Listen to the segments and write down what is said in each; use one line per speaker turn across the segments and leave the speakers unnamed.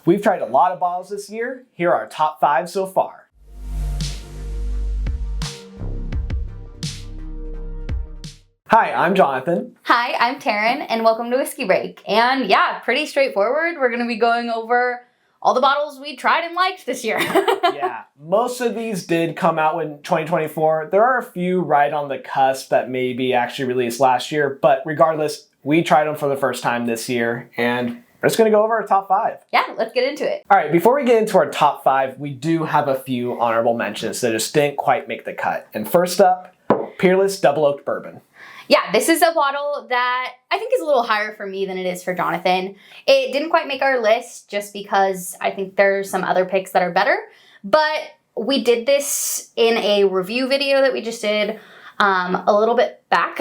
We've tried a lot of bottles this year. Here are our top 5 so far. Hi, I'm Jonathan.
Hi, I'm Taryn, and welcome to Whiskey Break. And yeah, pretty straightforward. We're going to be going over all the bottles we tried and liked this year.
Yeah, most of these did come out in 2024. There are a few right on the cusp that maybe actually released last year, but regardless, we tried them for the first time this year, and we're just going to go over our top 5.
Yeah, let's get into it.
All right, before we get into our top 5, we do have a few honorable mentions that just didn't quite make the cut. And first up, Peerless Double Oaked Bourbon.
Yeah, this is a bottle that I think is a little higher for me than it is for Jonathan. It didn't quite make our list just because I think there's some other picks that are better. But we did this in a review video that we just did a little bit back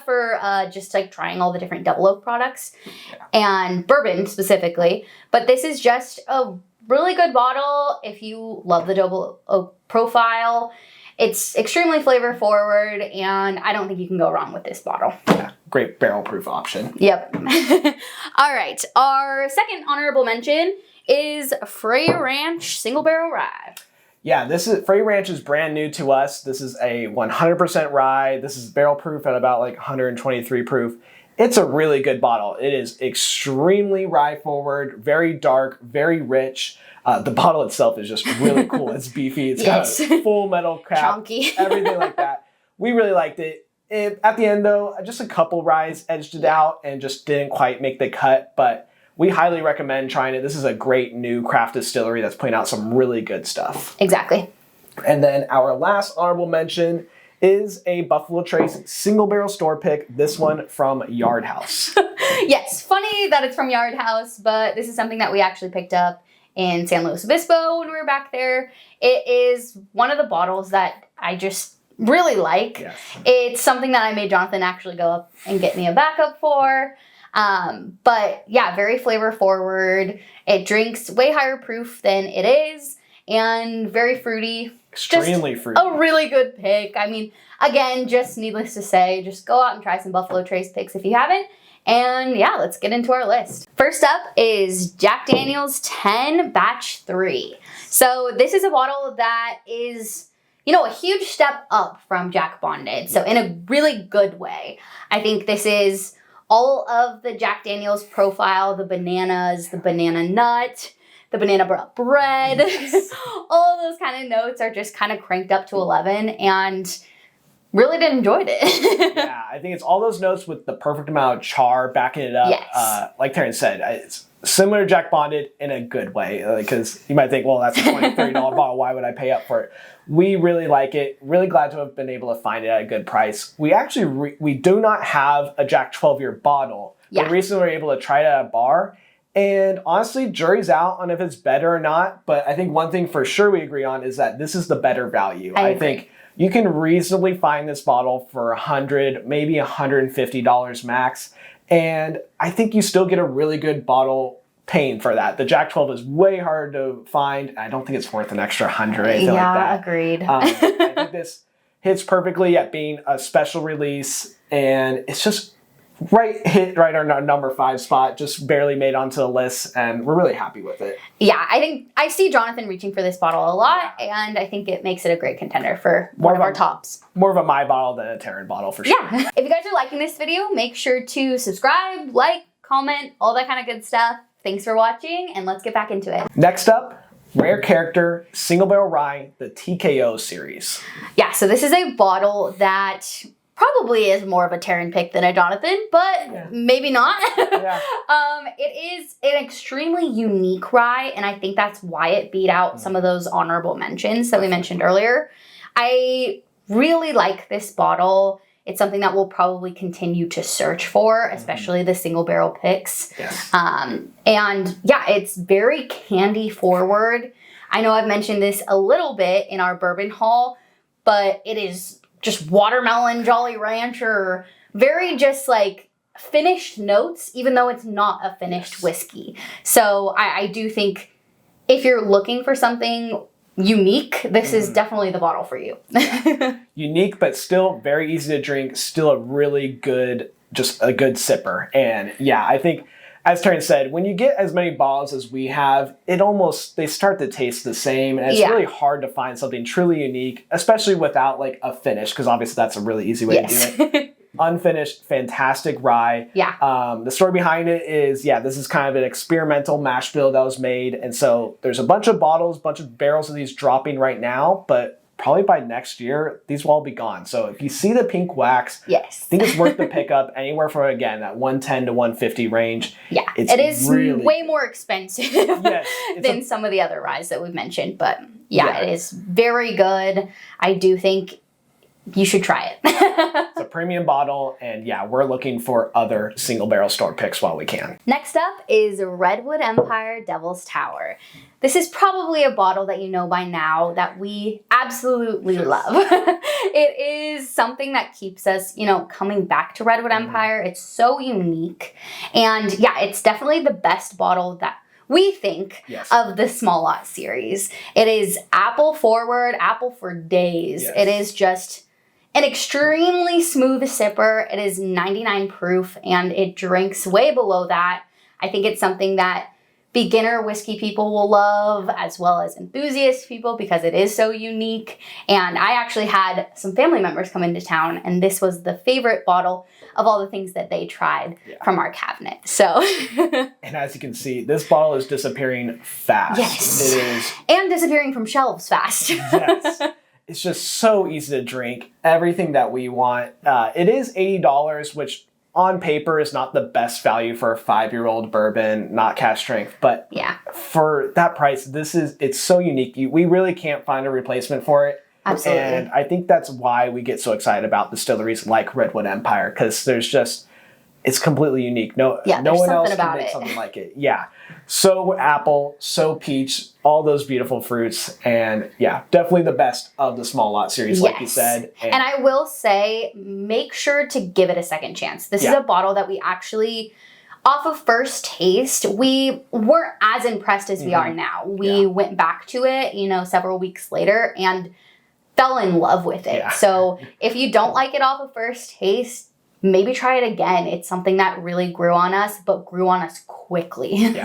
for just like trying all the different double oak products and bourbon specifically. But this is just a really good bottle if you love the double oak profile. It's extremely flavor forward, and I don't think you can go wrong with this bottle.
Yeah, great barrel proof option.
Yep. All right, our second honorable mention is Frey Ranch Single Barrel Rye.
Yeah, Frey Ranch is brand new to us. This is a 100% rye. This is barrel proof at about like 123 proof. It's a really good bottle. It is extremely rye forward, very dark, very rich. The bottle itself is just really cool. It's beefy. It's got a full metal cap.
Chunky.
Everything like that. We really liked it. At the end though, just a couple ryes edged it out and just didn't quite make the cut, but we highly recommend trying it. This is a great new craft distillery that's putting out some really good stuff.
Exactly.
And then our last honorable mention is a Buffalo Trace single barrel store pick. This one from Yard House.
Yes, funny that it's from Yard House, but this is something that we actually picked up in San Luis Obispo when we were back there. It is one of the bottles that I just really like.
Yes.
It's something that I made Jonathan actually go up and get me a backup for. But yeah, very flavor forward. It drinks way higher proof than it is and very fruity.
Extremely
just
fruity.
A really good pick. I mean, again, just needless to say, just go out and try some Buffalo Trace picks if you haven't. And yeah, let's get into our list. First up is Jack Daniel's 10 Batch 3. So this is a bottle that is, you know, a huge step up from Jack Bonded. So in a really good way. I think this is all of the Jack Daniel's profile, the bananas, the banana nut, the banana bread, all those kind of notes are just kind of cranked up to 11 and really did enjoy it.
Yeah, I think it's all those notes with the perfect amount of char backing it up.
Yes.
Like Taryn said, it's similar to Jack Bonded in a good way. Because you might think, well, that's a $20, $30 bottle. Why would I pay up for it? We really like it. Really glad to have been able to find it at a good price. We actually, we do not have a Jack 12-year bottle.
Yeah.
But recently we were able to try it at a bar. And honestly, jury's out on if it's better or not. But I think one thing for sure we agree on is that this is the better value.
I agree.
Think you can reasonably find this bottle for $100, maybe $150 max. And I think you still get a really good bottle paying for that. The Jack 12 is way hard to find. I don't think it's worth an extra $100 or anything like that.
Yeah, agreed.
I think this hits perfectly at being a special release. And it's just hit right on our number 5 spot, just barely made onto the list, and we're really happy with it.
Yeah, I think I see Jonathan reaching for this bottle a lot, and I think it makes it a great contender for one of our tops.
More of a my bottle than a Taryn bottle for sure.
Yeah. If you guys are liking this video, make sure to subscribe, like, comment, all that kind of good stuff. Thanks for watching, and let's get back into it.
Next up, Rare Character Single Barrel Rye, the TKO series.
Yeah, so this is a bottle that probably is more of a Taryn pick than a Jonathan, but maybe not.
Yeah.
It is an extremely unique rye, and I think that's why it beat out some of those honorable mentions that we mentioned earlier. I really like this bottle. It's something that we'll probably continue to search for, especially the single barrel picks.
Yes.
And yeah, it's very candy forward. I know I've mentioned this a little bit in our bourbon haul, but it is just watermelon, Jolly Rancher, very just like finished notes, even though it's not a finished whiskey. So I do think if you're looking for something unique, this is definitely the bottle for you.
Unique, but still very easy to drink, still a really good, just a good sipper. And yeah, I think as Taryn said, when you get as many bottles as we have, they start to taste the same. And it's really hard to find something truly unique, especially without like a finish, because obviously that's a really easy way to do it. Unfinished, fantastic rye.
Yeah.
The story behind it is, this is kind of an experimental mash bill that was made. And so there's a bunch of bottles, bunch of barrels of these dropping right now, but probably by next year, these will all be gone. So if you see the pink wax, I think it's worth the pickup anywhere from, again, that 110 to 150 range.
Yeah, it is really way more expensive than some of the other ryes that we've mentioned. But it is very good. I do think you should try it.
It's a premium bottle, and we're looking for other single barrel store picks while we can.
Next up is Redwood Empire Devil's Tower. This is probably a bottle that you know by now that we absolutely love. It is something that keeps us, coming back to Redwood Empire. It's so unique. And it's definitely the best bottle that we think of the small lot series. It is apple forward, apple for days. It is just an extremely smooth sipper. It is 99 proof and it drinks way below that. I think it's something that beginner whiskey people will love, as well as enthusiast people, because it is so unique. And I actually had some family members come into town, and this was the favorite bottle of all the things that they tried from our cabinet. So,
and as you can see, this bottle is disappearing fast.
Yes.
It is.
And disappearing from shelves fast.
Yes. It's just so easy to drink. Everything that we want. It is $80, which on paper is not the best value for a 5-year-old bourbon, not cask strength, but for that price, it's so unique. We really can't find a replacement for it.
Absolutely.
And I think that's why we get so excited about distilleries like Redwood Empire, because it's completely unique. No one else can make something like it. Yeah. So apple, so peach, all those beautiful fruits. And definitely the best of the small lot series, like you said.
And I will say, make sure to give it a second chance. This is a bottle that we actually, off of first taste, we weren't as impressed as we are now. We went back to it, several weeks later and fell in love with it. Yeah. So if you don't like it off of first taste, maybe try it again. It's something that really grew on us, but grew on us quickly.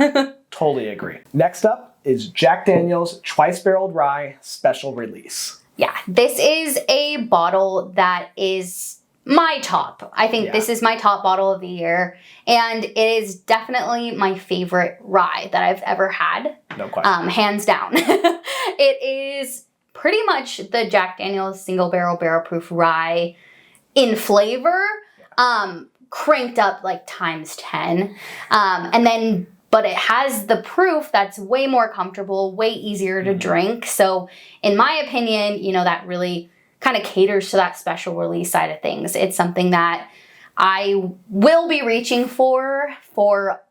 Totally agree. Next up is Jack Daniel's Twice Barreled Rye Special Release.
Yeah, this is a bottle that is my top. I think this is my top bottle of the year. And it is definitely my favorite rye that I've ever had.
No question.
Hands down. It is pretty much the Jack Daniel's single barrel proof rye in flavor. Cranked up like times 10. But it has the proof that's way more comfortable, way easier to drink. So in my opinion, that really kind of caters to that special release side of things. It's something that I will be reaching for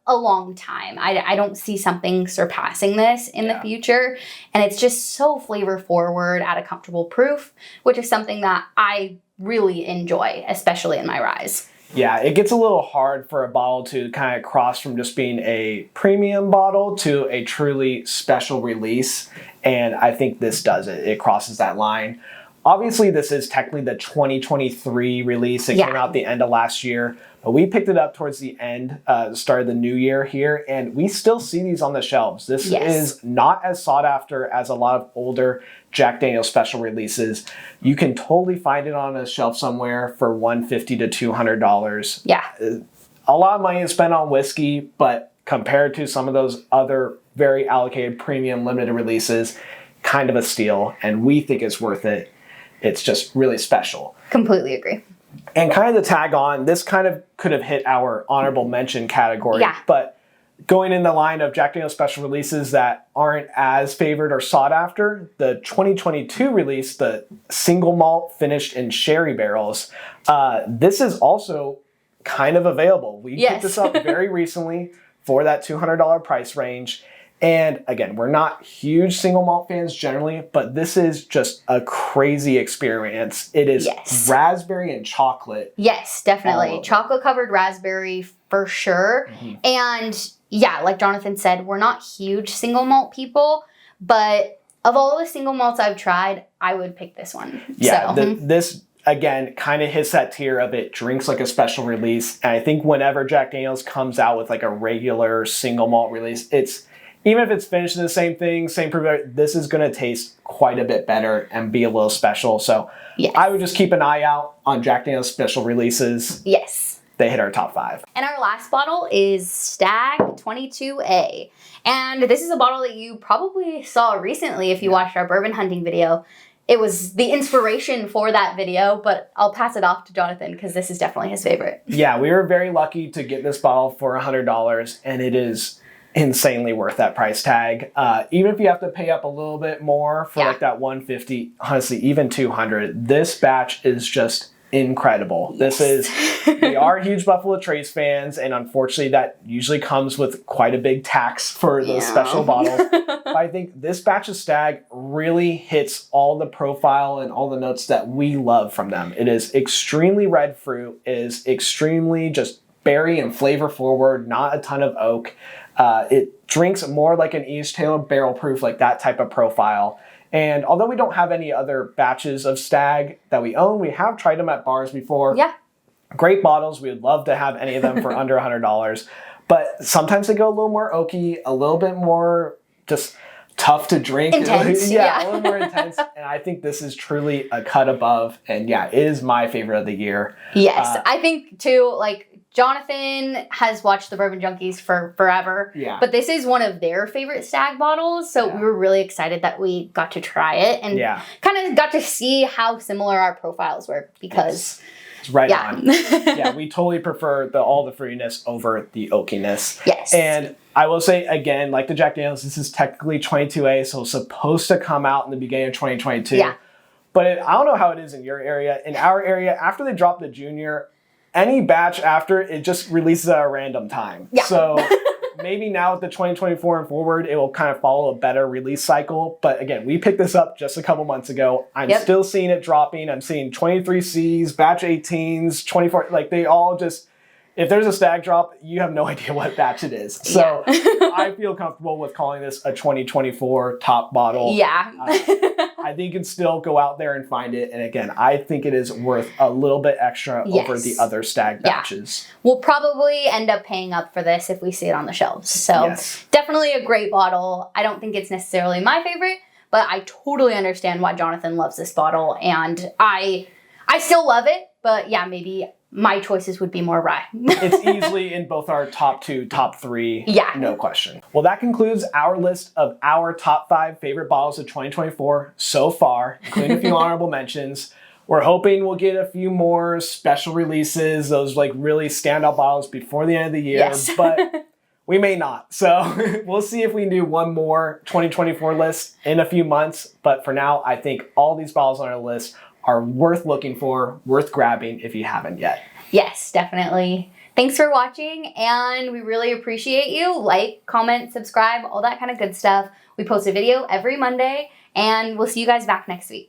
a long time. I don't see something surpassing this in the future. And it's just so flavor forward at a comfortable proof, which is something that I really enjoy, especially in my ryes.
Yeah, it gets a little hard for a bottle to kind of cross from just being a premium bottle to a truly special release. And I think this does it. It crosses that line. Obviously, this is technically the 2023 release. It came out the end of last year, but we picked it up towards the end, start of the new year here, and we still see these on the shelves. This is not as sought after as a lot of older Jack Daniel's special releases. You can totally find it on a shelf somewhere for $150 to $200.
Yeah.
A lot of money is spent on whiskey, but compared to some of those other very allocated premium limited releases, kind of a steal, and we think it's worth it. It's just really special.
Completely agree.
And kind of to tag on, this kind of could have hit our honorable mention category, but going in the line of Jack Daniel's special releases that aren't as favored or sought after, the 2022 release, the single malt finished in sherry barrels, this is also kind of available. We picked this up very recently for that $200 price range. And again, we're not huge single malt fans generally, but this is just a crazy experience. It is raspberry and chocolate.
Yes, definitely. Chocolate covered raspberry for sure. And like Jonathan said, we're not huge single malt people, but of all the single malts I've tried, I would pick this one.
Yeah, this again, kind of hits that tier of it drinks like a special release. And I think whenever Jack Daniel's comes out with like a regular single malt release, it's, even if it's finished in the same thing, same proof, this is going to taste quite a bit better and be a little special. So
Yes.
I would just keep an eye out on Jack Daniel's special releases.
Yes.
They hit our top 5.
And our last bottle is Stag 22A. And this is a bottle that you probably saw recently if you watched our bourbon hunting video. It was the inspiration for that video, but I'll pass it off to Jonathan because this is definitely his favorite.
Yeah, we were very lucky to get this bottle for $100, and it is insanely worth that price tag. Even if you have to pay up a little bit more for like that $150, honestly, even $200, this batch is just incredible.
Yes.
This is, we are huge Buffalo Trace fans, and unfortunately that usually comes with quite a big tax for those special bottles. But I think this batch of Stag really hits all the profile and all the notes that we love from them. It is extremely red fruit, it is extremely just berry and flavor forward, not a ton of oak. It drinks more like an East Taylor barrel proof, like that type of profile. And although we don't have any other batches of Stag that we own, we have tried them at bars before.
Yeah.
Great bottles. We would love to have any of them for under $100. But sometimes they go a little more oaky, a little bit more just tough to drink.
Intense.
Yeah, a little more intense. And I think this is truly a cut above. And yeah, it is my favorite of the year.
Yes. I think too, like, Jonathan has watched the Bourbon Junkies for forever.
Yeah.
But this is one of their favorite Stag bottles. So we were really excited that we got to try it and kind of got to see how similar our profiles were because
it's right on. Yeah, we totally prefer all the fruitiness over the oakiness.
Yes.
And I will say again, like the Jack Daniel's, this is technically 22A, so it's supposed to come out in the beginning of 2022.
Yeah.
But I don't know how it is in your area. In our area, after they drop the junior, any batch after, it just releases at a random time.
Yeah.
So maybe now with the 2024 and forward, it will kind of follow a better release cycle. But again, we picked this up just a couple months ago. I'm still seeing it dropping. I'm seeing 23Cs, batch 18s, 24, like they all just, if there's a Stag drop, you have no idea what batch it is. So I feel comfortable with calling this a 2024 top bottle.
Yeah.
I think you can still go out there and find it. And again, I think it is worth a little bit extra over the other Stag batches.
We'll probably end up paying up for this if we see it on the shelves. So definitely a great bottle. I don't think it's necessarily my favorite, but I totally understand why Jonathan loves this bottle. And I still love it, but yeah, maybe my choices would be more rye.
It's easily in both our top 2, top 3.
Yeah.
No question. Well, that concludes our list of our top 5 favorite bottles of 2024 so far, including a few honorable mentions. We're hoping we'll get a few more special releases, those like really standout bottles before the end of the year, but we may not. So we'll see if we can do one more 2024 list in a few months. But for now, I think all these bottles on our list are worth looking for, worth grabbing if you haven't yet.
Yes, definitely. Thanks for watching, and we really appreciate you. Like, comment, subscribe, all that kind of good stuff. We post a video every Monday, and we'll see you guys back next week.